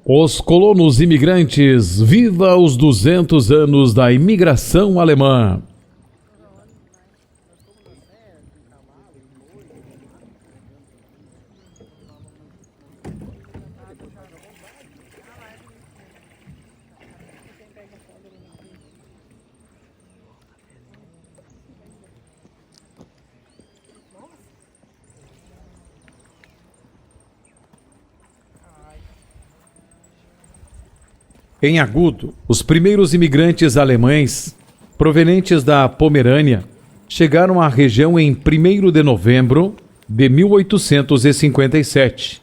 Os colonos imigrantes, viva os 200 anos da imigração alemã! Em Agudo, os primeiros imigrantes alemães, provenientes da Pomerânia, chegaram à região em 1º de novembro de 1857,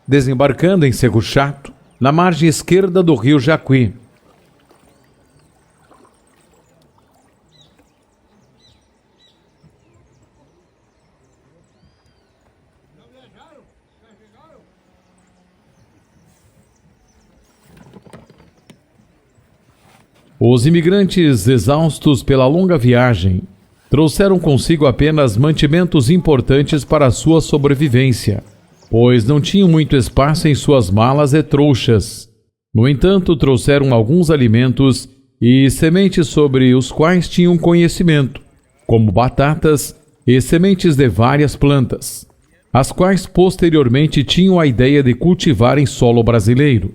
desembarcando em Cego Chato, na margem esquerda do rio Jacuí. Os imigrantes, exaustos pela longa viagem, trouxeram consigo apenas mantimentos importantes para a sua sobrevivência, pois não tinham muito espaço em suas malas e trouxas. No entanto, trouxeram alguns alimentos e sementes sobre os quais tinham conhecimento, como batatas e sementes de várias plantas, as quais posteriormente tinham a ideia de cultivar em solo brasileiro.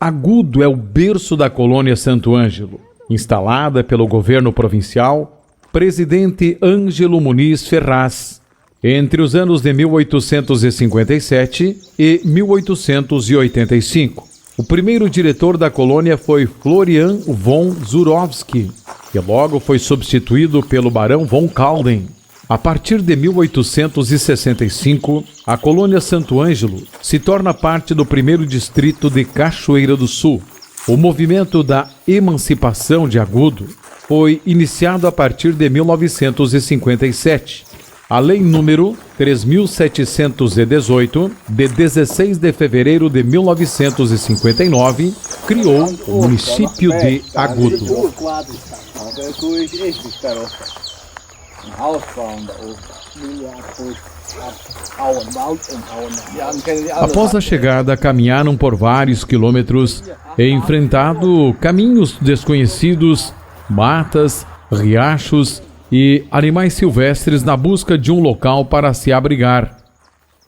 Agudo é o berço da colônia Santo Ângelo, instalada pelo governo provincial, presidente Ângelo Muniz Ferraz, entre os anos de 1857 e 1885. O primeiro diretor da colônia foi Florian von Zurowski, que logo foi substituído pelo barão von Calden. A partir de 1865, a colônia Santo Ângelo se torna parte do primeiro distrito de Cachoeira do Sul. O movimento da emancipação de Agudo foi iniciado a partir de 1957. A Lei número 3.718, de 16 de fevereiro de 1959, criou o município de Agudo. Após a chegada, caminharam por vários quilômetros, enfrentando caminhos desconhecidos, matas, riachos e animais silvestres na busca de um local para se abrigar.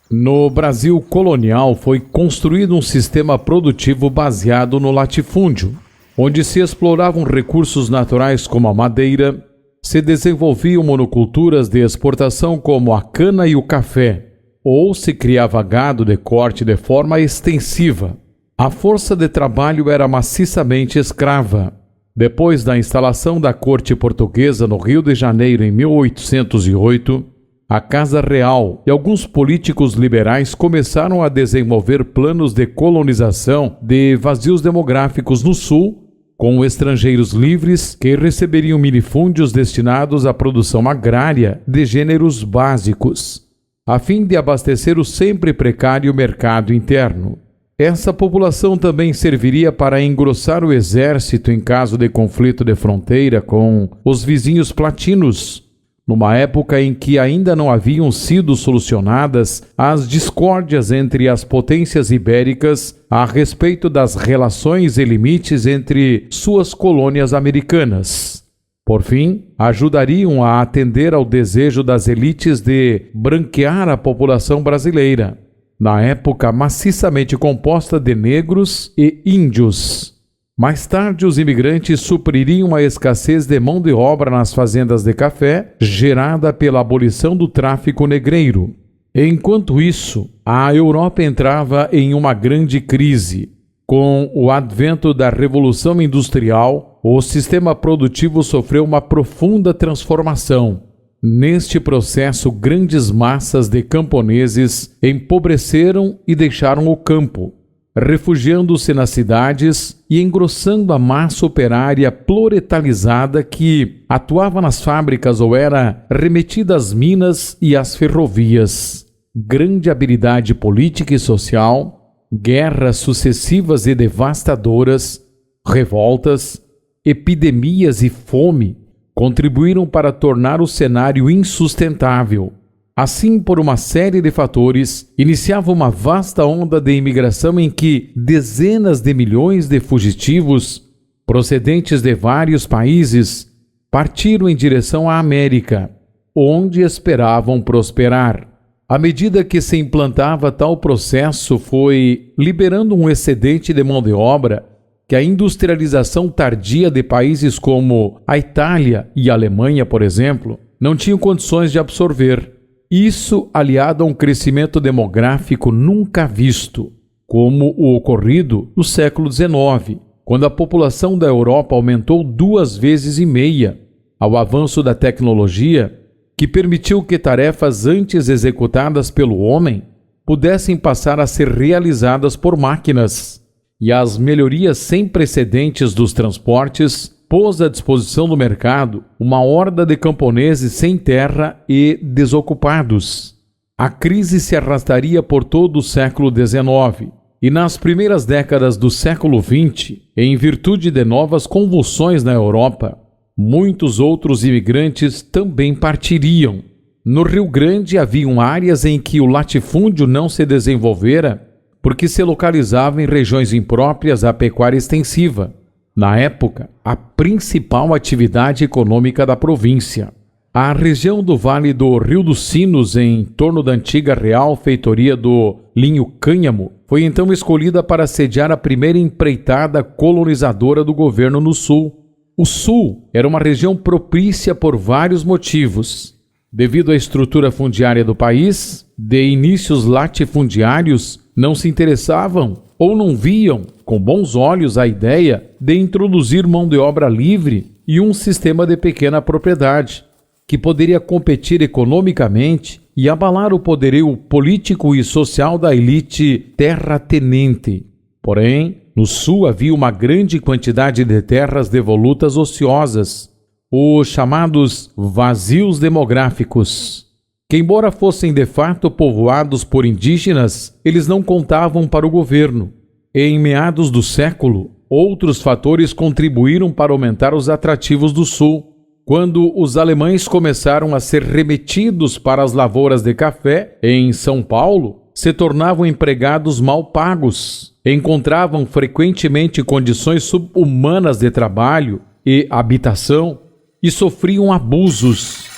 No Brasil colonial foi construído um sistema produtivo baseado no latifúndio, onde se exploravam recursos naturais como a madeira, se desenvolviam monoculturas de exportação como a cana e o café, ou se criava gado de corte de forma extensiva. A força de trabalho era maciçamente escrava. Depois da instalação da corte portuguesa no Rio de Janeiro em 1808, a Casa Real e alguns políticos liberais começaram a desenvolver planos de colonização de vazios demográficos no Sul, com estrangeiros livres que receberiam minifúndios destinados à produção agrária de gêneros básicos, a fim de abastecer o sempre precário mercado interno. Essa população também serviria para engrossar o exército em caso de conflito de fronteira com os vizinhos platinos, numa época em que ainda não haviam sido solucionadas as discórdias entre as potências ibéricas a respeito das relações e limites entre suas colônias americanas. Por fim, ajudariam a atender ao desejo das elites de branquear a população brasileira, na época maciçamente composta de negros e índios. Mais tarde, os imigrantes supririam a escassez de mão de obra nas fazendas de café, gerada pela abolição do tráfico negreiro. Enquanto isso, a Europa entrava em uma grande crise. Com o advento da Revolução Industrial, o sistema produtivo sofreu uma profunda transformação. Neste processo, grandes massas de camponeses empobreceram e deixaram o campo, refugiando-se nas cidades e engrossando a massa operária proletalizada que atuava nas fábricas ou era remetida às minas e às ferrovias. Grande habilidade política e social, guerras sucessivas e devastadoras, revoltas, epidemias e fome contribuíram para tornar o cenário insustentável. Assim, por uma série de fatores, iniciava uma vasta onda de imigração em que dezenas de milhões de fugitivos, procedentes de vários países, partiram em direção à América, onde esperavam prosperar. À medida que se implantava tal processo, foi liberando um excedente de mão de obra que a industrialização tardia de países como a Itália e a Alemanha, por exemplo, não tinham condições de absorver. Isso aliado a um crescimento demográfico nunca visto, como o ocorrido no século XIX, quando a população da Europa aumentou 2,5 vezes, ao avanço da tecnologia, que permitiu que tarefas antes executadas pelo homem pudessem passar a ser realizadas por máquinas, e as melhorias sem precedentes dos transportes pôs à disposição do mercado uma horda de camponeses sem terra e desocupados. A crise se arrastaria por todo o século XIX e nas primeiras décadas do século XX, em virtude de novas convulsões na Europa, muitos outros imigrantes também partiriam. No Rio Grande haviam áreas em que o latifúndio não se desenvolvera porque se localizava em regiões impróprias à pecuária extensiva. Na época, a principal atividade econômica da província. A região do Vale do Rio dos Sinos, em torno da antiga Real Feitoria do Linho Cânhamo, foi então escolhida para sediar a primeira empreitada colonizadora do governo no Sul. O Sul era uma região propícia por vários motivos. Devido à estrutura fundiária do país, de inícios latifundiários não se interessavam ou não viam com bons olhos a ideia de introduzir mão de obra livre e um sistema de pequena propriedade, que poderia competir economicamente e abalar o poderio político e social da elite terratenente. Porém, no sul havia uma grande quantidade de terras devolutas ociosas, os chamados vazios demográficos, que embora fossem de fato povoados por indígenas, eles não contavam para o governo. Em meados do século, outros fatores contribuíram para aumentar os atrativos do sul. Quando os alemães começaram a ser remetidos para as lavouras de café em São Paulo, se tornavam empregados mal pagos, encontravam frequentemente condições subhumanas de trabalho e habitação e sofriam abusos.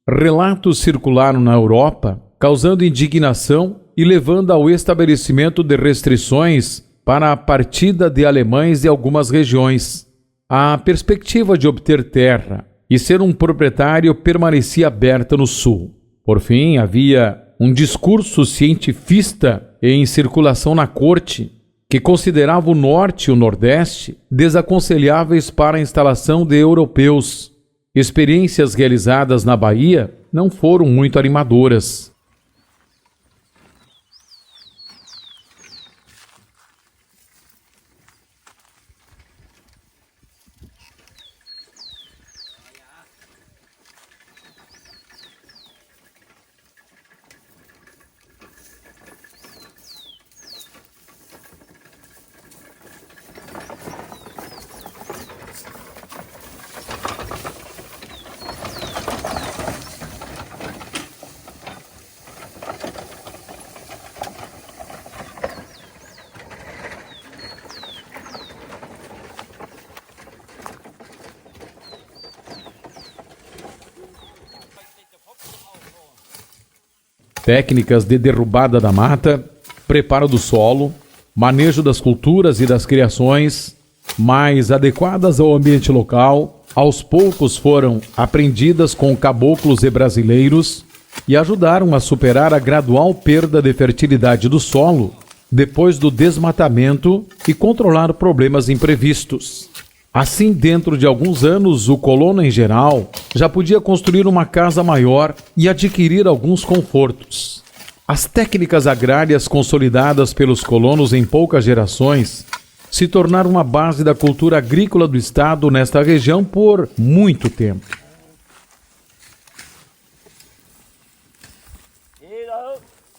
Relatos circularam na Europa, causando indignação e levando ao estabelecimento de restrições para a partida de alemães de algumas regiões. A perspectiva de obter terra e ser um proprietário permanecia aberta no sul. Por fim, havia um discurso cientifista em circulação na corte que considerava o norte e o nordeste desaconselháveis para a instalação de europeus. Experiências realizadas na Bahia não foram muito animadoras. Técnicas de derrubada da mata, preparo do solo, manejo das culturas e das criações, mais adequadas ao ambiente local, aos poucos foram aprendidas com caboclos e brasileiros e ajudaram a superar a gradual perda de fertilidade do solo depois do desmatamento e controlar problemas imprevistos. Assim, dentro de alguns anos, o colono em geral já podia construir uma casa maior e adquirir alguns confortos. As técnicas agrárias consolidadas pelos colonos em poucas gerações se tornaram uma base da cultura agrícola do estado nesta região por muito tempo.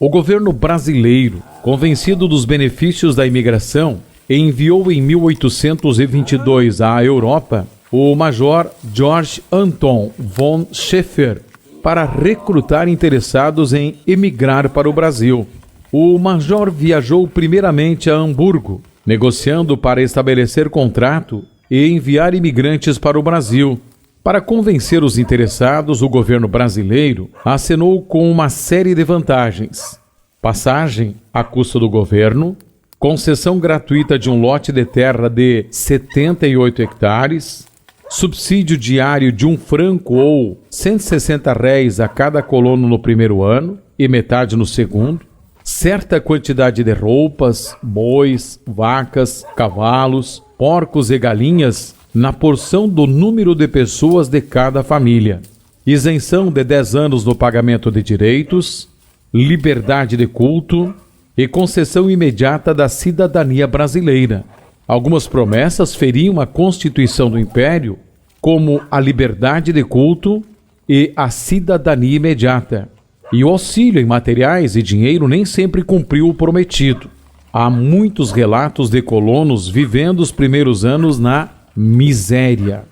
O governo brasileiro, convencido dos benefícios da imigração, enviou em 1822 à Europa o Major George Anton von Schaeffer para recrutar interessados em emigrar para o Brasil. O Major viajou primeiramente a Hamburgo, negociando para estabelecer contrato e enviar imigrantes para o Brasil. Para convencer os interessados, o governo brasileiro acenou com uma série de vantagens: passagem à custa do governo, concessão gratuita de um lote de terra de 78 hectares, subsídio diário de R$1 ou 160 réis a cada colono no primeiro ano e metade no segundo, certa quantidade de roupas, bois, vacas, cavalos, porcos e galinhas na porção do número de pessoas de cada família, isenção de 10 anos no pagamento de direitos, liberdade de culto e concessão imediata da cidadania brasileira. Algumas promessas feriam a Constituição do Império, como a liberdade de culto e a cidadania imediata. E o auxílio em materiais e dinheiro nem sempre cumpriu o prometido. Há muitos relatos de colonos vivendo os primeiros anos na miséria.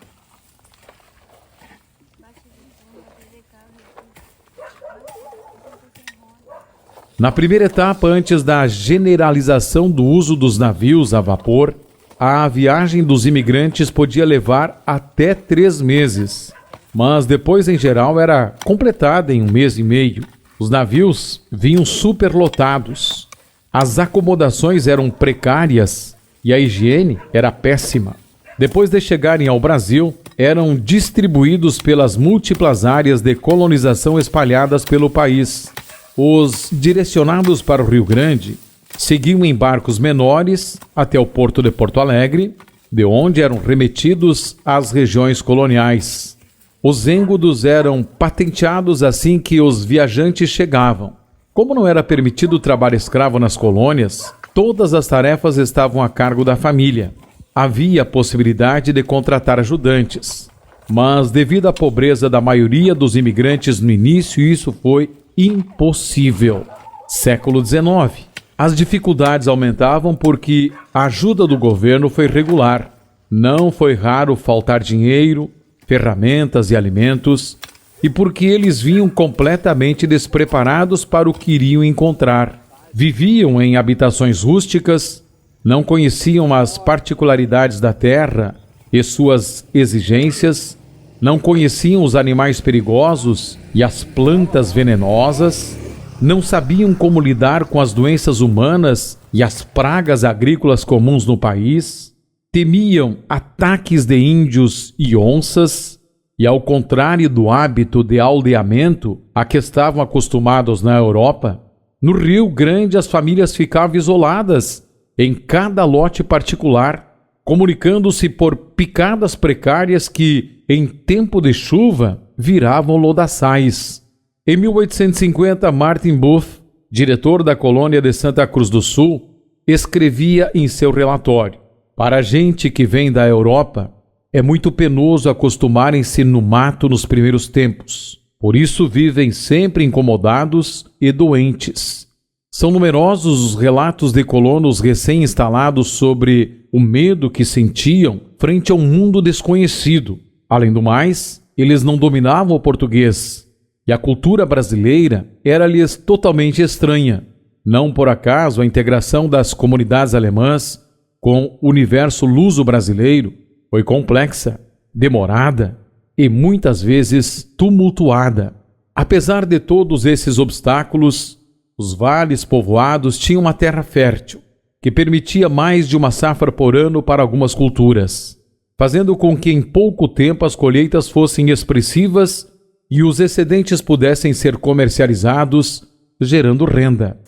Na primeira etapa, antes da generalização do uso dos navios a vapor, a viagem dos imigrantes podia levar até 3 meses, mas depois, em geral, era completada em 1 mês e meio. Os navios vinham superlotados, as acomodações eram precárias e a higiene era péssima. Depois de chegarem ao Brasil, eram distribuídos pelas múltiplas áreas de colonização espalhadas pelo país. Os direcionados para o Rio Grande seguiam em barcos menores até o porto de Porto Alegre, de onde eram remetidos às regiões coloniais. Os êngodos eram patenteados assim que os viajantes chegavam. Como não era permitido trabalho escravo nas colônias, todas as tarefas estavam a cargo da família. Havia a possibilidade de contratar ajudantes, mas devido à pobreza da maioria dos imigrantes no início, isso foi impossível. Século XIX. As dificuldades aumentavam porque a ajuda do governo foi regular. Não foi raro faltar dinheiro, ferramentas e alimentos, e porque eles vinham completamente despreparados para o que iriam encontrar. Viviam em habitações rústicas, não conheciam as particularidades da terra e suas exigências, não conheciam os animais perigosos e as plantas venenosas, não sabiam como lidar com as doenças humanas e as pragas agrícolas comuns no país, temiam ataques de índios e onças, e ao contrário do hábito de aldeamento a que estavam acostumados na Europa, no Rio Grande as famílias ficavam isoladas em cada lote particular, comunicando-se por picadas precárias que, em tempo de chuva, viravam lodaçais. Em 1850, Martin Booth, diretor da colônia de Santa Cruz do Sul, escrevia em seu relatório: "Para a gente que vem da Europa, é muito penoso acostumarem-se no mato nos primeiros tempos. Por isso vivem sempre incomodados e doentes. São numerosos os relatos de colonos recém-instalados sobre o medo que sentiam frente a um mundo desconhecido. Além do mais, eles não dominavam o português, e a cultura brasileira era-lhes totalmente estranha. Não por acaso a integração das comunidades alemãs com o universo luso-brasileiro foi complexa, demorada e muitas vezes tumultuada. Apesar de todos esses obstáculos, os vales povoados tinham uma terra fértil, que permitia mais de uma safra por ano para algumas culturas, fazendo com que em pouco tempo as colheitas fossem expressivas e os excedentes pudessem ser comercializados, gerando renda.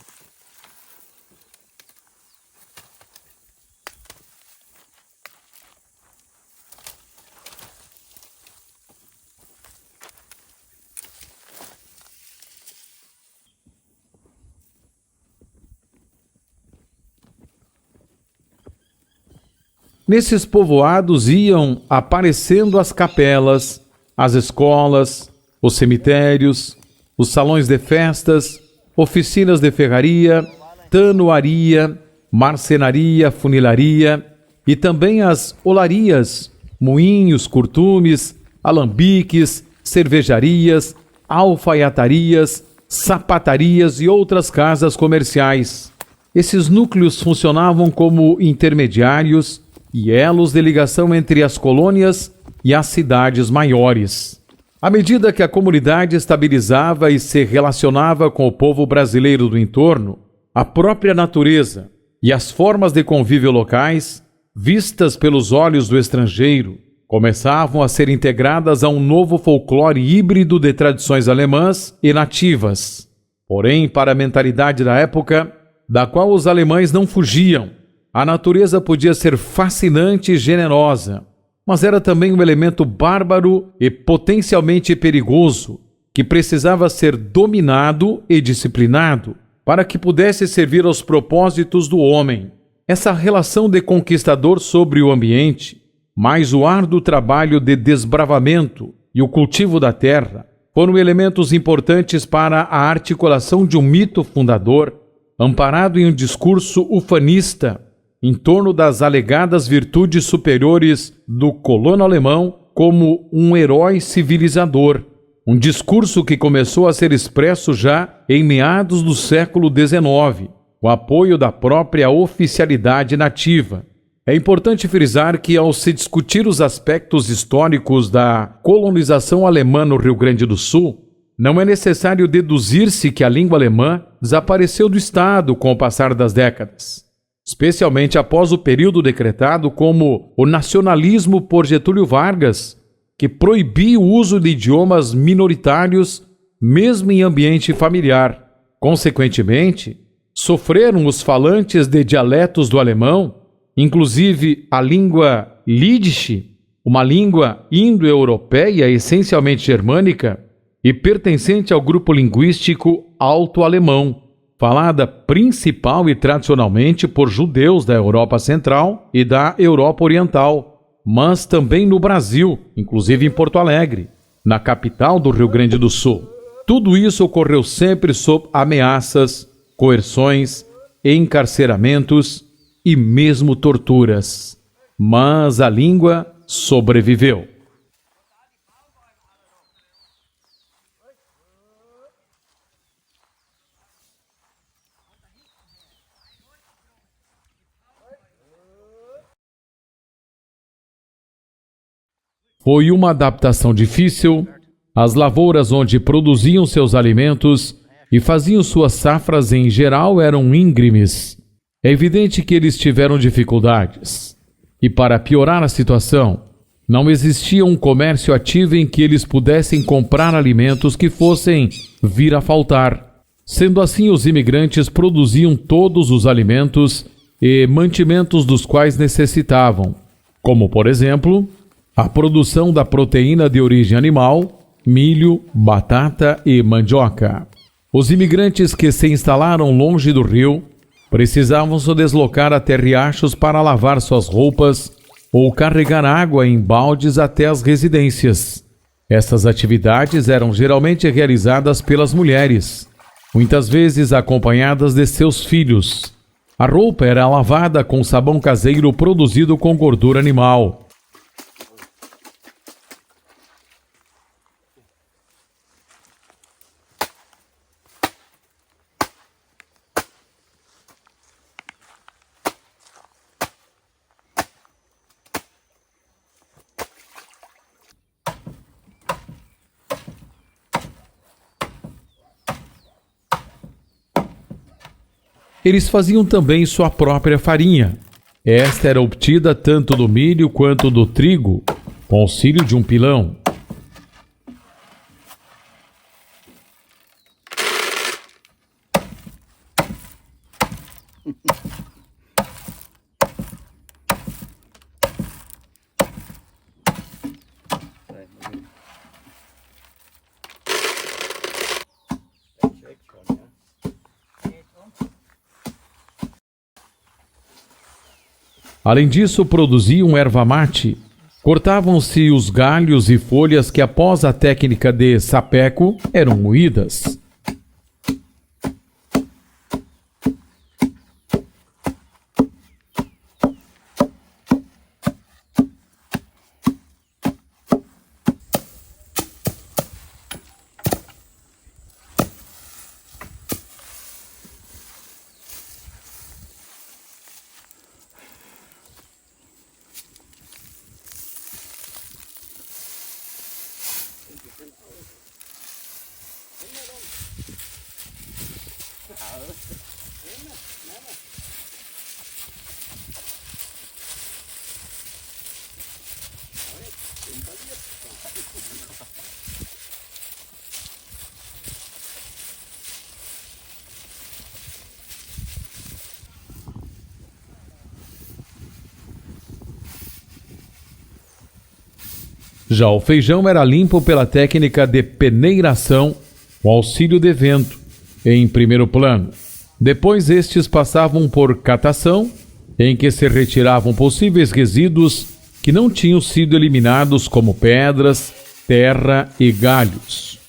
Nesses povoados iam aparecendo as capelas, as escolas, os cemitérios, os salões de festas oficinas de ferraria, tanoaria, marcenaria, funilaria e também as olarias, moinhos, curtumes, alambiques, cervejarias, alfaiatarias, sapatarias e outras casas comerciais. Esses núcleos funcionavam como intermediários e elos de ligação entre as colônias e as cidades maiores. À medida que a comunidade estabilizava e se relacionava com o povo brasileiro do entorno, a própria natureza e as formas de convívio locais, vistas pelos olhos do estrangeiro, começavam a ser integradas a um novo folclore híbrido de tradições alemãs e nativas. Porém, para a mentalidade da época, da qual os alemães não fugiam, a natureza podia ser fascinante e generosa, mas era também um elemento bárbaro e potencialmente perigoso, que precisava ser dominado e disciplinado para que pudesse servir aos propósitos do homem. Essa relação de conquistador sobre o ambiente, mais o árduo trabalho de desbravamento e o cultivo da terra, foram elementos importantes para a articulação de um mito fundador, amparado em um discurso ufanista, em torno das alegadas virtudes superiores do colono alemão como um herói civilizador. Um discurso que começou a ser expresso já em meados do século XIX, com apoio da própria oficialidade nativa. É importante frisar que, ao se discutir os aspectos históricos da colonização alemã no Rio Grande do Sul, não é necessário deduzir-se que a língua alemã desapareceu do Estado com o passar das décadas, especialmente após o período decretado como o nacionalismo por Getúlio Vargas, que proibia o uso de idiomas minoritários, mesmo em ambiente familiar. Consequentemente, sofreram os falantes de dialetos do alemão, inclusive a língua Yiddish, uma língua indo-europeia essencialmente germânica e pertencente ao grupo linguístico alto-alemão, falada principal e tradicionalmente por judeus da Europa Central e da Europa Oriental, mas também no Brasil, inclusive em Porto Alegre, na capital do Rio Grande do Sul. Tudo isso ocorreu sempre sob ameaças, coerções, encarceramentos e mesmo torturas. Mas a língua sobreviveu. Foi uma adaptação difícil. As lavouras onde produziam seus alimentos e faziam suas safras em geral eram íngremes. É evidente que eles tiveram dificuldades. E para piorar a situação, não existia um comércio ativo em que eles pudessem comprar alimentos que fossem vir a faltar. Sendo assim, os imigrantes produziam todos os alimentos e mantimentos dos quais necessitavam, como, por exemplo, a produção da proteína de origem animal, milho, batata e mandioca. Os imigrantes que se instalaram longe do rio precisavam se deslocar até riachos para lavar suas roupas ou carregar água em baldes até as residências. Essas atividades eram geralmente realizadas pelas mulheres, muitas vezes acompanhadas de seus filhos. A roupa era lavada com sabão caseiro produzido com gordura animal. Eles faziam também sua própria farinha. Esta era obtida tanto do milho quanto do trigo, com auxílio de um pilão. Além disso, produziam erva mate. Cortavam-se os galhos e folhas que, após a técnica de sapeco, eram moídas. Já o feijão era limpo pela técnica de peneiração, o auxílio de vento, em primeiro plano. Depois estes passavam por catação, em que se retiravam possíveis resíduos que não tinham sido eliminados, como pedras, terra e galhos.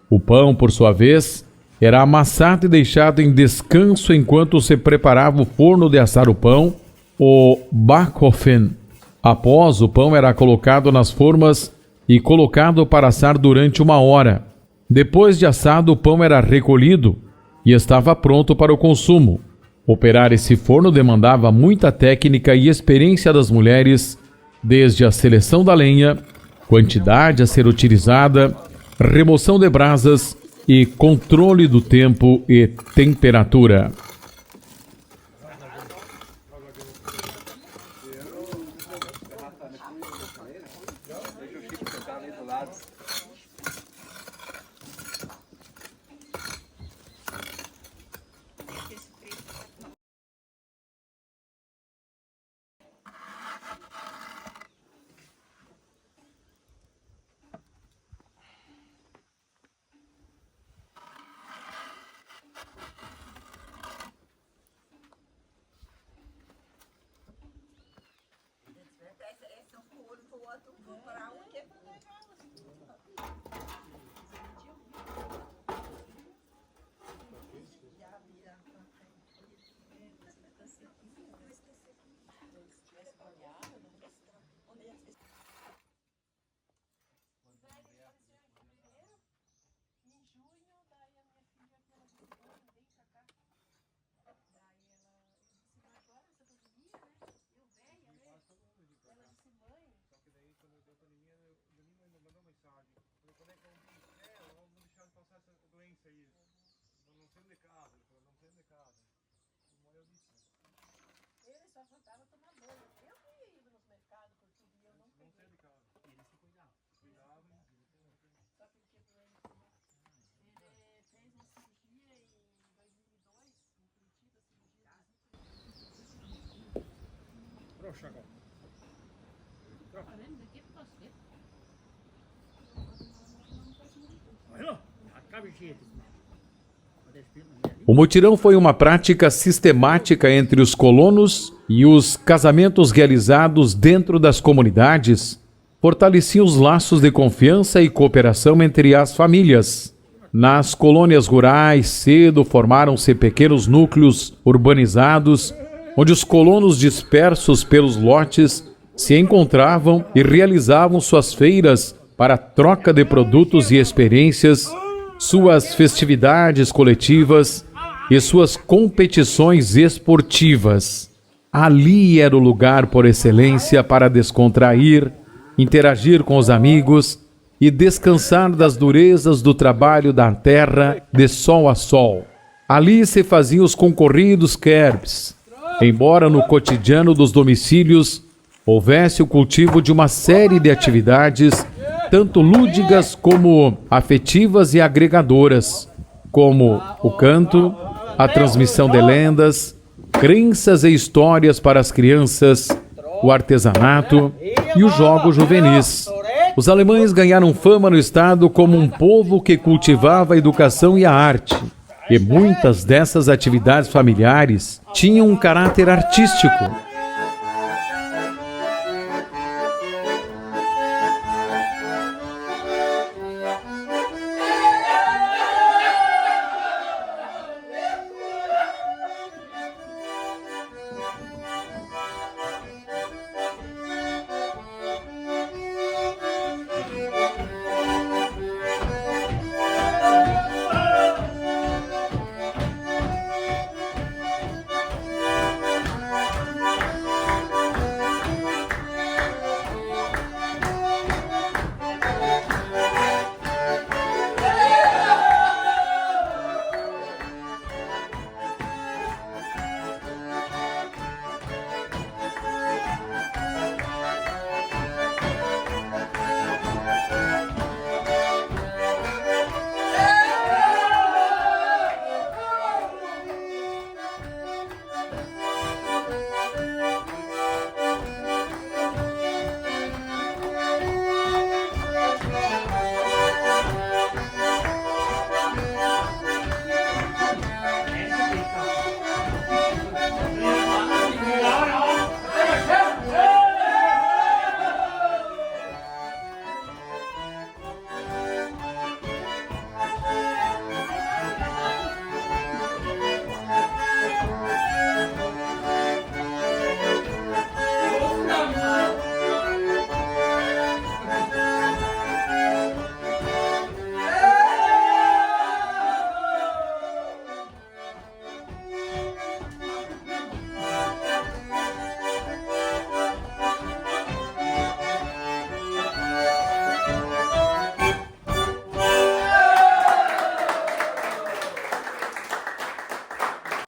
O pão, por sua vez, era amassado e deixado em descanso enquanto se preparava o forno de assar o pão, o backofen. Após, o pão era colocado nas formas e colocado para assar durante 1 hora. Depois de assado, o pão era recolhido e estava pronto para o consumo. Operar esse forno demandava muita técnica e experiência das mulheres, desde a seleção da lenha, quantidade a ser utilizada, remoção de brasas e controle do tempo e temperatura. O mutirão foi uma prática sistemática entre os colonos e os casamentos realizados dentro das comunidades fortaleciam os laços de confiança e cooperação entre as famílias. Nas colônias rurais, cedo formaram-se pequenos núcleos urbanizados, onde os colonos dispersos pelos lotes se encontravam e realizavam suas feiras para troca de produtos e experiências, suas festividades coletivas e suas competições esportivas. Ali era o lugar por excelência para descontrair, interagir com os amigos e descansar das durezas do trabalho da terra de sol a sol. Ali se faziam os concorridos kerbs, embora no cotidiano dos domicílios houvesse o cultivo de uma série de atividades, tanto lúdicas como afetivas e agregadoras, como o canto, a transmissão de lendas, crenças e histórias para as crianças, o artesanato e os jogos juvenis. Os alemães ganharam fama no estado como um povo que cultivava a educação e a arte, e muitas dessas atividades familiares tinham um caráter artístico,